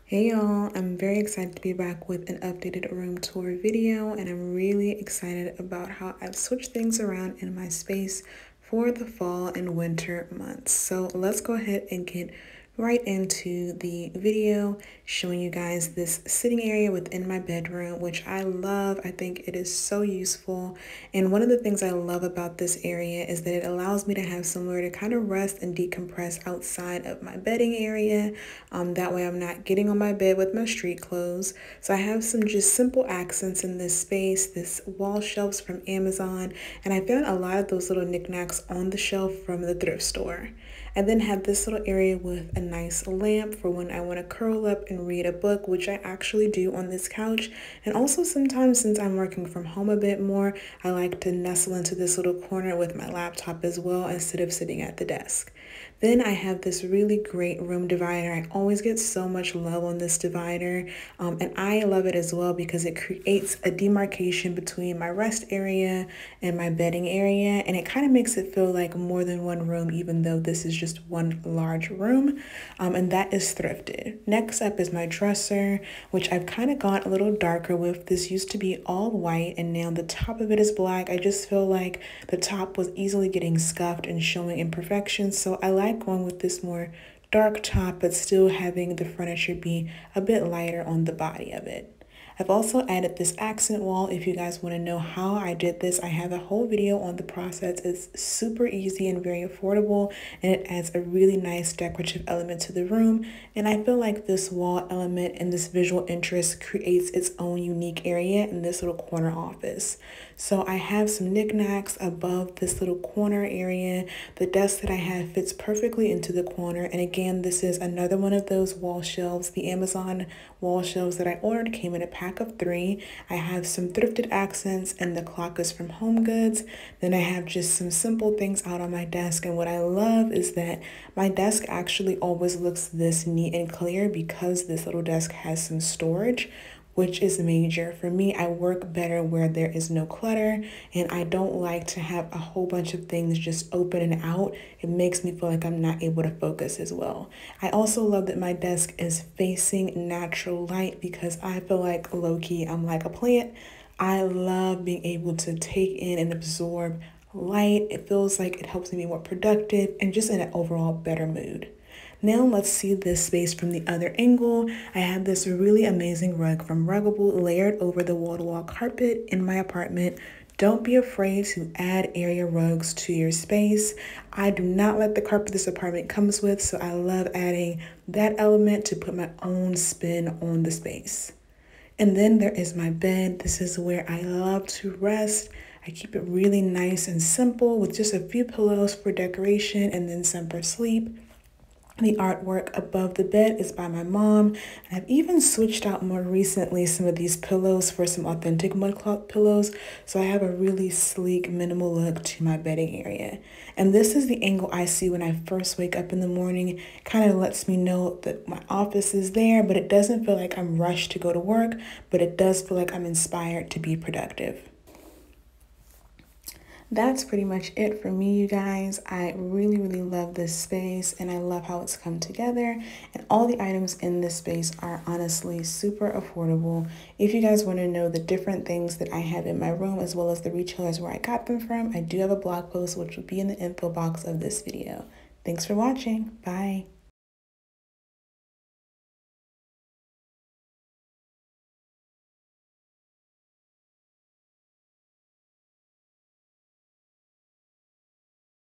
Hey y'all, I'm very excited to be back with an updated room tour video, and I'm really excited about how I've switched things around in my space for the fall and winter months. So let's go ahead and get right into the video showing you guys this sitting area within my bedroom, which I love. I think it is so useful. And one of the things I love about this area is that it allows me to have somewhere to kind of rest and decompress outside of my bedding area. That way I'm not getting on my bed with my street clothes. So I have some just simple accents in this space, this wall shelves from Amazon, and I found a lot of those little knickknacks on the shelf from the thrift store. I then have this little area with a nice lamp for when I want to curl up and read a book, which I actually do on this couch. And also sometimes, since I'm working from home a bit more, I like to nestle into this little corner with my laptop as well instead of sitting at the desk. Then I have this really great room divider. I always get so much love on this divider, and I love it as well because it creates a demarcation between my rest area and my bedding area, and it kind of makes it feel like more than one room, even though this is just one large room, and that is thrifted. Next up is my dresser, which I've kind of gone a little darker with. This used to be all white, and now the top of it is black. I just feel like the top was easily getting scuffed and showing imperfections, so I like going with this more dark top, but still having the furniture be a bit lighter on the body of it. I've also added this accent wall. If you guys want to know how I did this, I have a whole video on the process. It's super easy and very affordable, and it adds a really nice decorative element to the room. And I feel like this wall element and this visual interest creates its own unique area in this little corner office. So I have some knickknacks above this little corner area. The desk that I have fits perfectly into the corner. And again, this is another one of those wall shelves. The Amazon wall shelves that I ordered came in a pack of 3. I have some thrifted accents, and the clock is from Homegoods. Then I have just some simple things out on my desk. And what I love is that my desk actually always looks this neat and clear because this little desk has some storage, which is major. For me, I work better where there is no clutter, and I don't like to have a whole bunch of things just open and out. It makes me feel like I'm not able to focus as well. I also love that my desk is facing natural light because I feel like low-key I'm like a plant. I love being able to take in and absorb light. It feels like it helps me be more productive and just in an overall better mood. Now let's see this space from the other angle. I have this really amazing rug from Ruggable layered over the wall-to-wall carpet in my apartment. Don't be afraid to add area rugs to your space. I do not like the carpet this apartment comes with, so I love adding that element to put my own spin on the space. And then there is my bed. This is where I love to rest. I keep it really nice and simple with just a few pillows for decoration and then some for sleep. The artwork above the bed is by my mom, and I've even switched out more recently some of these pillows for some authentic mudcloth pillows, so I have a really sleek, minimal look to my bedding area. And this is the angle I see when I first wake up in the morning. Kind of lets me know that my office is there, but it doesn't feel like I'm rushed to go to work, but it does feel like I'm inspired to be productive. That's pretty much it for me, you guys. I really love this space, and I love how it's come together, and all the items in this space are honestly super affordable. If you guys want to know the different things that I have in my room as well as the retailers where I got them from, I do have a blog post which will be in the info box of this video. Thanks for watching. Bye.